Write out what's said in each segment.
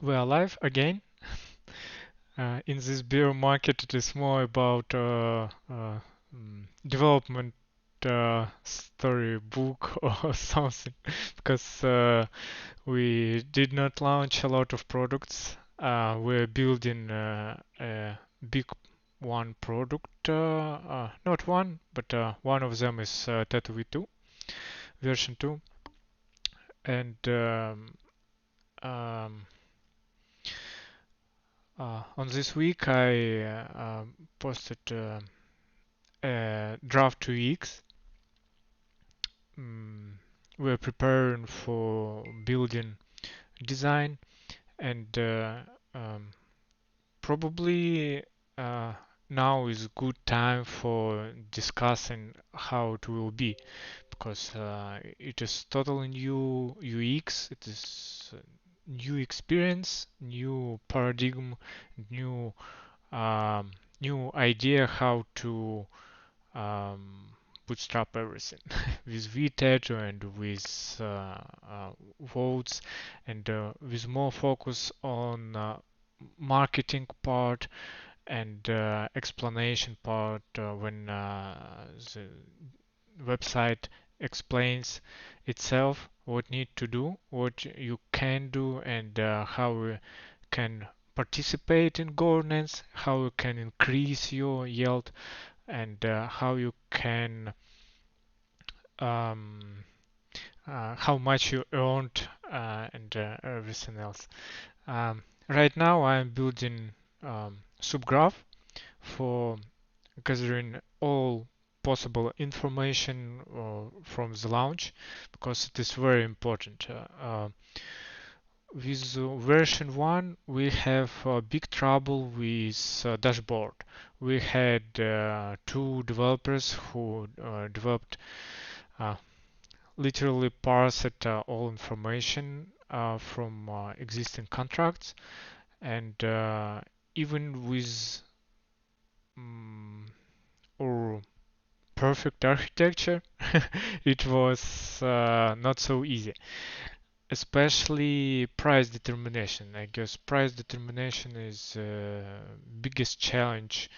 We are live again. In this bear market, it is more about development storybook or something, because we did not launch a lot of products. We're building a big one product, not one, but one of them is Tattoo V2 version 2, and um, on this week, I posted draft 2x. Mm, we're preparing for building design, and probably uh, now is good time for discussing how it will be, because it is totally new UX. It is new experience, new paradigm, new um, new idea how to um, bootstrap everything with VTED and with votes, and with more focus on marketing part and explanation part when the website explains itself what need to do, what you can do, and how you can participate in governance, how you can increase your yield, and how you can um, how much you earned and everything else. Right now, I'm building subgraph for gathering all possible information from the launch, because it is very important. With version 1, we have big trouble with dashboard. We had two developers who developed uh, literally parsed all information from existing contracts, and even with mm our perfect architecture, it was not so easy. Especially price determination. I guess price determination is biggest challenge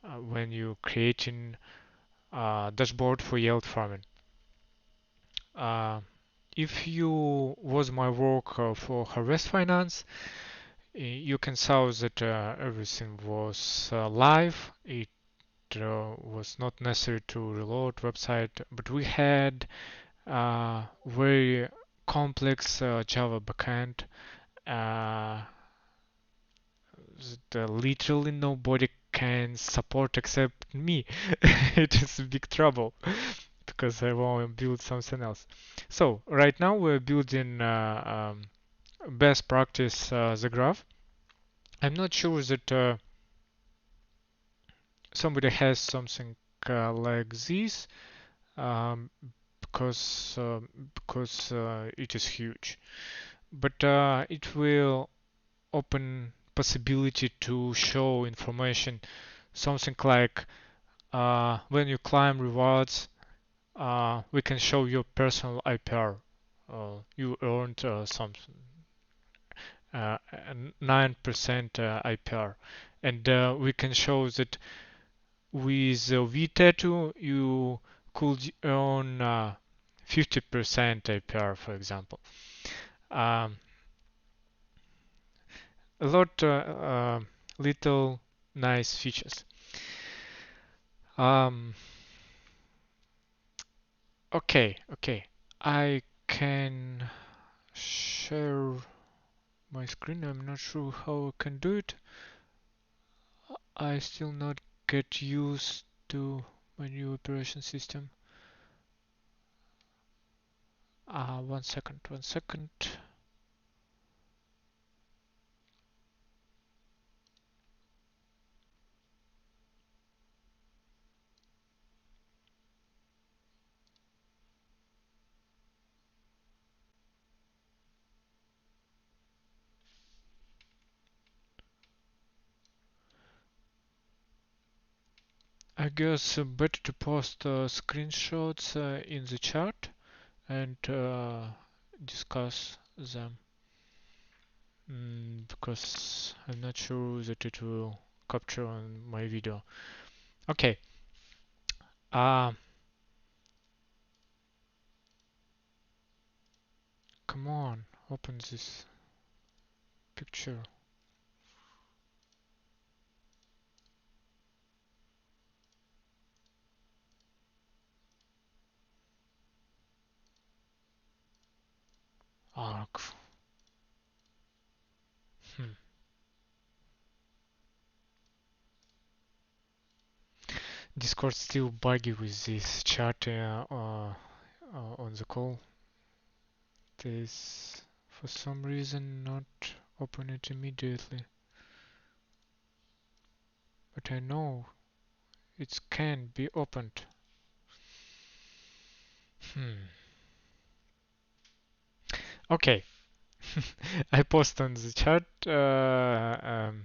when you're creating a dashboard for yield farming. Uh, if you was my work for Harvest Finance, you can saw that everything was live. It was not necessary to reload website, but we had very complex Java backend uh, that literally nobody can support except me. It is a big trouble because I want to build something else. So right now we're building best practice the graph. I'm not sure that somebody has something like this um, because it is huge, but it will open possibility to show information, something like when you climb rewards, we can show your personal IPR. You earned something 9% IPR, and we can show that with VTattoo you could earn 50% IPR, for example. Um, a lot little nice features. Um, okay. I can share my screen. I'm not sure how I can do it. I still not get used to my new operation system. 1 second. I guess better to post screenshots in the chat and discuss them. because I'm not sure that it will capture on my video. Okay. Uh, Come on, open this picture. Arc. Hmm. Discord still buggy with this chat on the call. This for some reason not open it immediately. But I know it can be opened. Hmm. Okay. I post on the chat and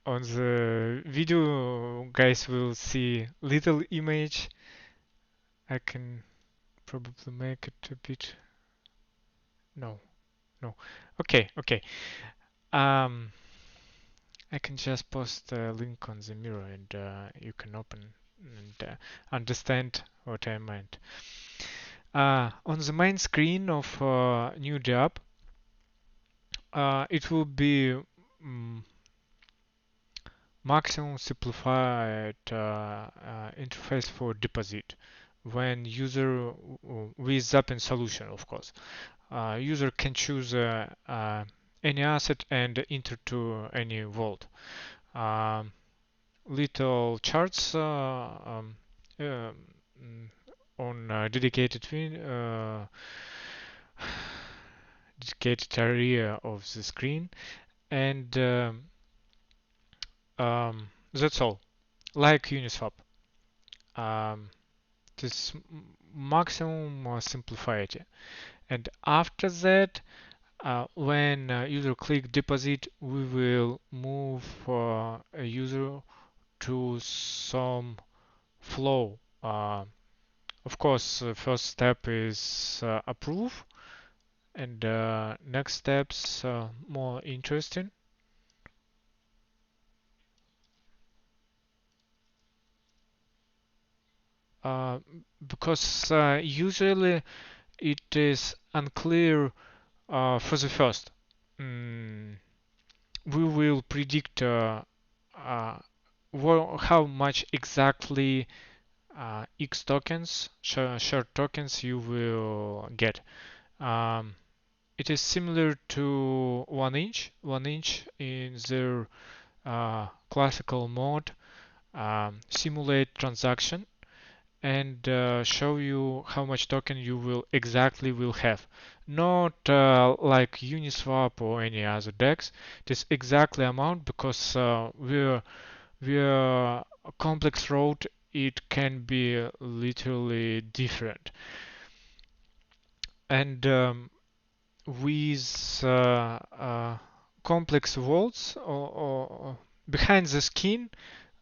on the video guys will see little image. I can probably make it a bit. No, no. Okay, okay. Um, I can just post a link on the mirror and you can open and understand what I meant. On the main screen of new job, it will be mm, maximum simplified interface for deposit when user with Zappin solution, of course. User can choose any asset and enter to any vault. Um, Little charts um, on dedicated area of the screen, and that's all. Like Uniswap, um, this maximum simplified. And after that, when user click deposit, we will move a user to some flow. Of course, first step is approve, and next steps more interesting. Uh, because usually it is unclear for the first. Mm, we will predict uh, how much exactly X tokens, share tokens you will get. Um, it is similar to 1inch. 1inch in their classical mode simulate transaction and show you how much token you will exactly will have. Not like Uniswap or any other DEX. It is exactly amount because we're a complex road. It can be literally different. And with complex vaults or behind the skin,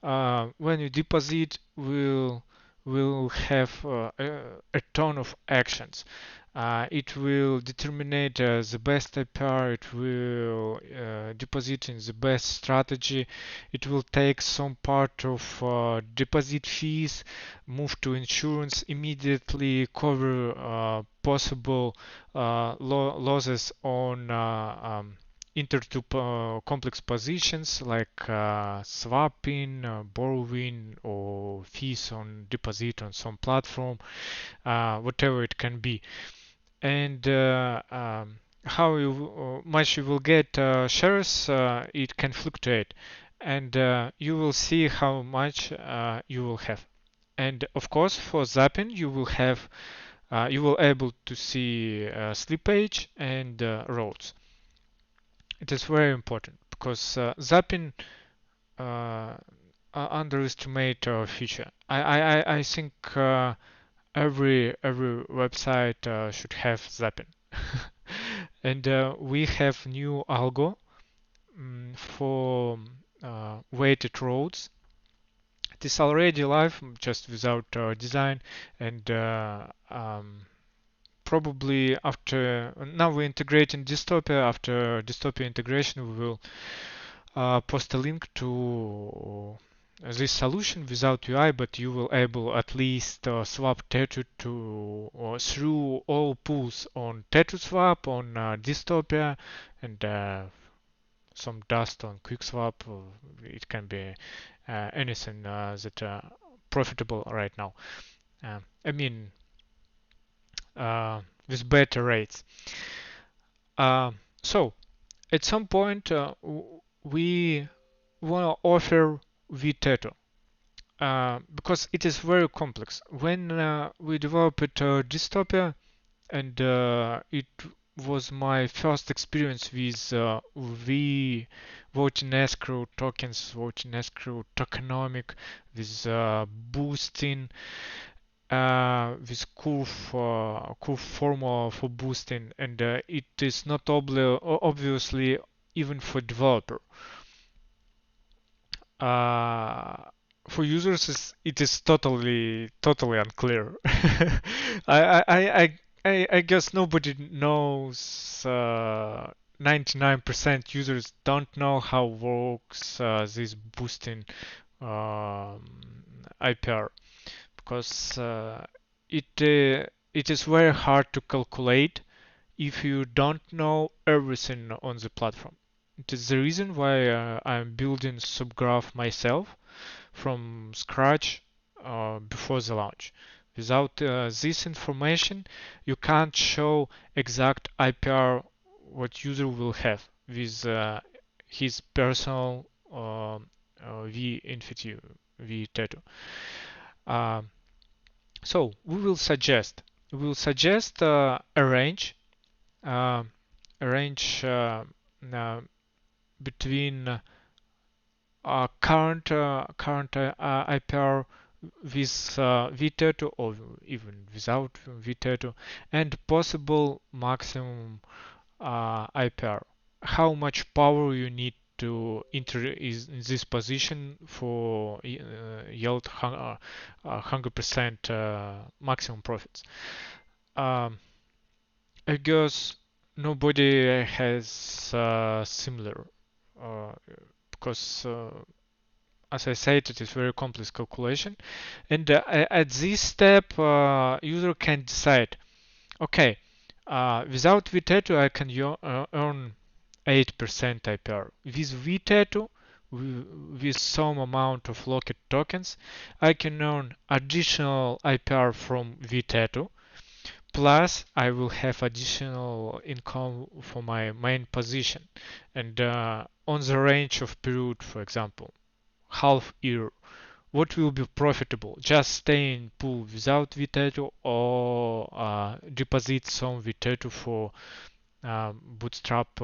when you deposit will have a ton of actions. It will determine the best APR, it will deposit in the best strategy, it will take some part of deposit fees, move to insurance, immediately cover possible losses on complex positions like swapping, borrowing, or fees on deposit on some platform, whatever it can be. And how much you will get shares, it can fluctuate. And you will see how much you will have. And of course, for Zapping, you will able to see slippage and roads. It is very important because Zapping underestimate our feature. I think every website should have Zapping. And we have new algo for weighted roads. It is already live, just without design and probably after now we're integrating Dystopia. After Dystopia integration, we will post a link to this solution without UI, but you will able at least swap Tetu to or through all pools on TetuSwap, on Dystopia, and some dust on QuickSwap. It can be anything that profitable right now. I mean, with better rates. Uh, so at some point, we want to offer vTetu because it is very complex. When we developed Dystopia, and it was my first experience with voting escrow tokens, voting escrow tokenomic, with boosting, with curve formula for boosting, and it is not obviously even for developer. Uh, for users, it is totally unclear. I, I, I, I guess nobody knows. 99% users don't know how works this boosting um, IPR because it is very hard to calculate if you don't know everything on the platform. It is the reason why I'm building Subgraph myself from scratch before the launch. Without this information, you can't show exact IPR what user will have with his personal V Infinity V Tattoo. Um, so we will suggest a range uh, a range uh, between current IPR with vTetu or even without vTetu and possible maximum IPR. How much power you need to enter is in this position for yield 100% maximum profits. Um, I guess nobody has similar uh, because as I said, it is very complex calculation. And at this step, user can decide, okay, without vTetu, I can earn 8% IPR. With vTetu, with some amount of locked tokens, I can earn additional IPR from vTetu. Plus, I will have additional income for my main position. And on the range of period, for example, half year, what will be profitable? Just stay in pool without vTetu or deposit some vTetu for bootstrap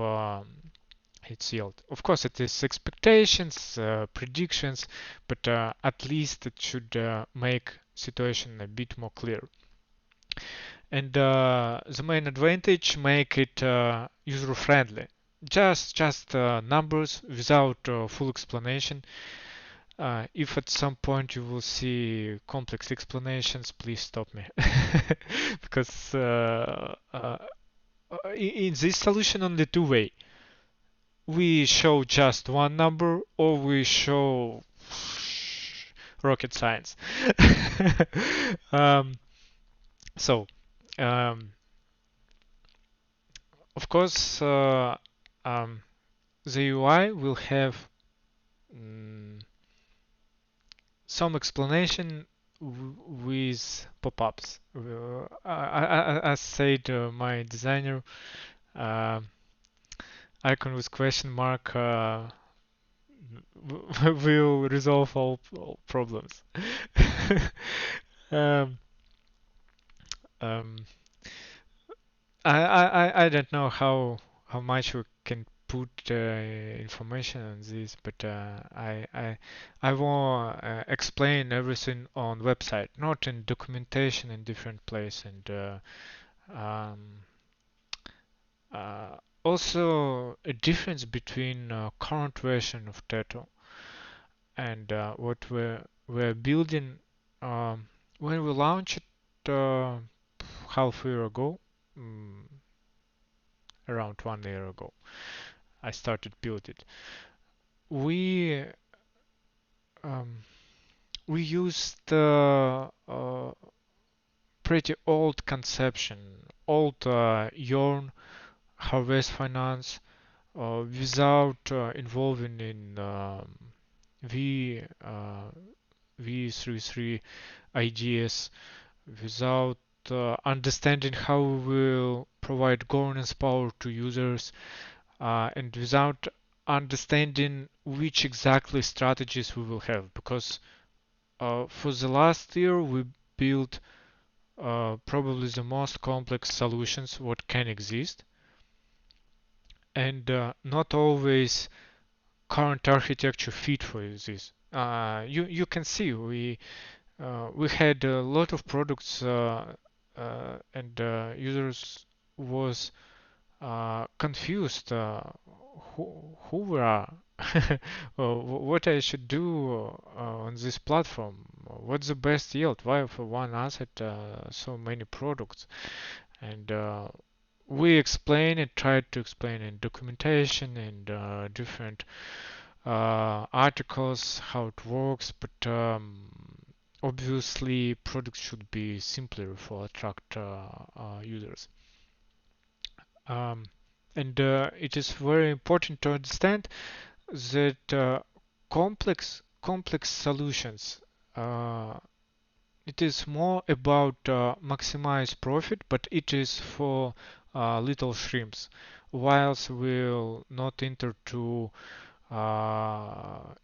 its yield. Of course, it is expectations, predictions, but at least it should make situation a bit more clear. And the main advantage make it user friendly. Just numbers without full explanation. If at some point you will see complex explanations, please stop me. Because in this solution only two way. We show just one number or we show rocket science. um, so, um, of course, the UI will have mm, some explanation with pop-ups. As said my designer, uh, icon with question mark will resolve all problems. um, um, I don't know how much we can put information on this, but I will explain everything on website, not in documentation in different place, and um, also a difference between current version of Teto and what we're building when we launched it half a year ago. mm, around 1 year ago. I started build it. We um, we used pretty old conception, old Yarn Harvest Finance without involving in V V33 IDS, without understanding how we will provide governance power to users, and without understanding which exactly strategies we will have. Because for the last year we built probably the most complex solutions what can exist, and not always current architecture fit for this. You can see we had a lot of products and users was confused who we are, what I should do on this platform, what's the best yield, why for one asset so many products, and we explain and try to explain in documentation and different articles how it works, but obviously products should be simpler for attract users. Um, and it is very important to understand that complex solutions, it is more about maximize profit, but it is for little shrimps. Whilst we'll not enter to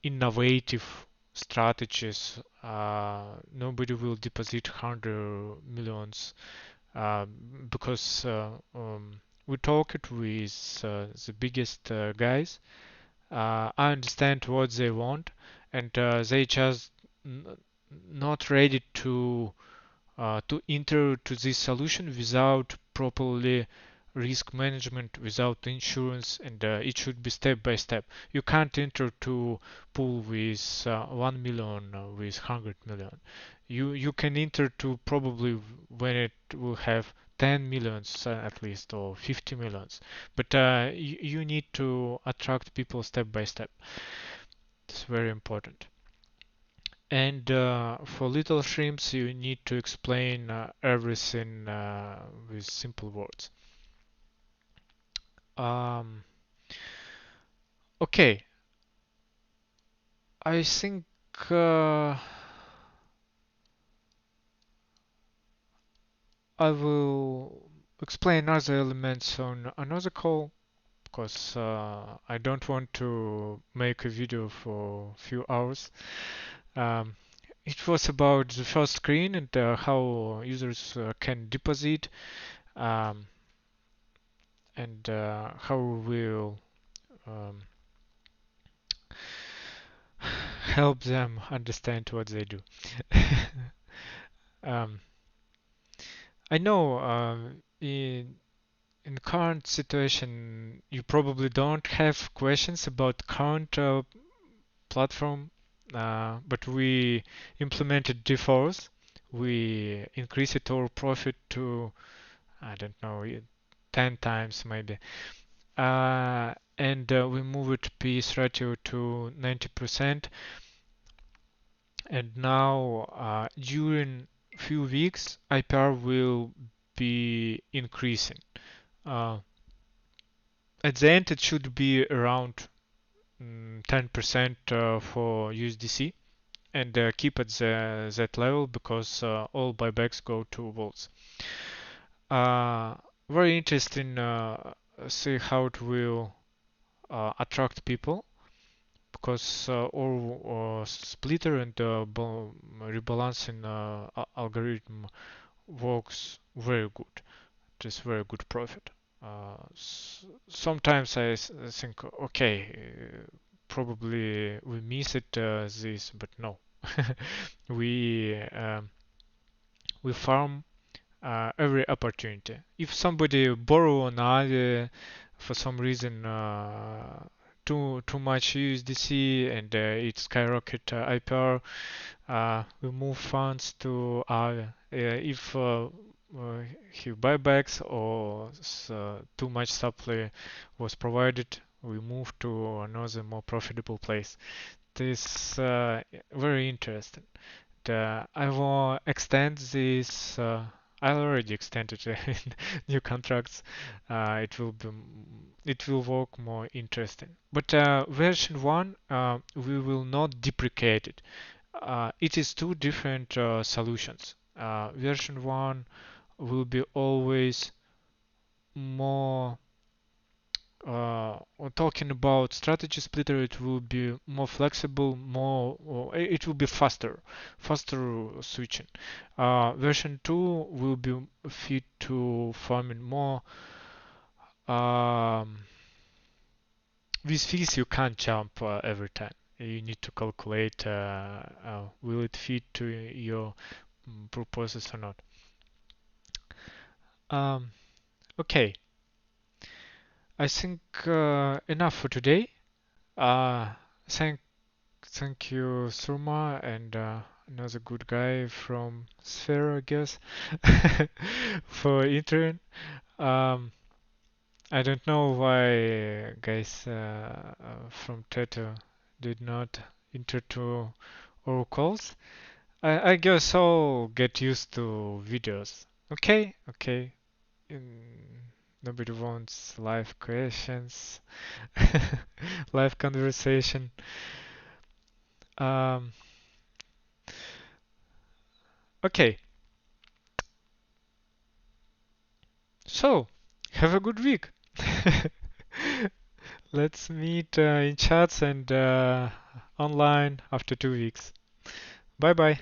innovative strategies, nobody will deposit 100 millions uh, because we talked with the biggest guys. I understand what they want, and they just n- not ready to enter to this solution without properly risk management, without insurance, and it should be step by step. You can't enter to pool with 1 million with 100 million. You can enter to probably when it will have 10 millions at least, or 50 millions, but you need to attract people step by step. It's very important. And for little shrimps, you need to explain everything with simple words. Um, okay, I think I will explain other elements on another call because I don't want to make a video for a few hours. Um, it was about the first screen and how users can deposit, um, and how we'll um, help them understand what they do. um, I know in current situation you probably don't have questions about current platform, but we implemented defaults. We increased our profit to I don't know 10 times maybe, and we moved PS ratio to 90%. And now, during few weeks, IPR will be increasing. Uh, at the end, it should be around 10% for USDC, and keep at that level because all buybacks go to vaults. Uh, Very interesting. See how it will attract people because our splitter and rebalancing algorithm works very good. It is very good profit. Sometimes think, okay, probably we miss it this, but no, we farm every opportunity. If somebody borrow on Aave for some reason too much USDC and it skyrocket IPR, we move funds to Aave. If have buybacks or too much supply was provided, we move to another more profitable place. This very interesting. I will extend this. I already extended in new contracts. It will work more interesting. But version one, we will not deprecate it. It is two different solutions. Version one will be always more talking about strategy splitter. It will be more flexible, it will be faster switching. Version 2 will be fit to farming more. um, with fees you can't jump every time. You need to calculate will it fit to your purposes or not. um, okay, I think enough for today. uh, thank Thank you, Surma, and another good guy from Sphere, I guess, for intern. Um, I don't know why guys from Teto did not enter to our calls. I guess I'll get used to videos. Okay, okay. Nobody wants live questions, live conversation. Um, okay. So, have a good week. Let's meet in chats and online after 2 weeks. Bye bye.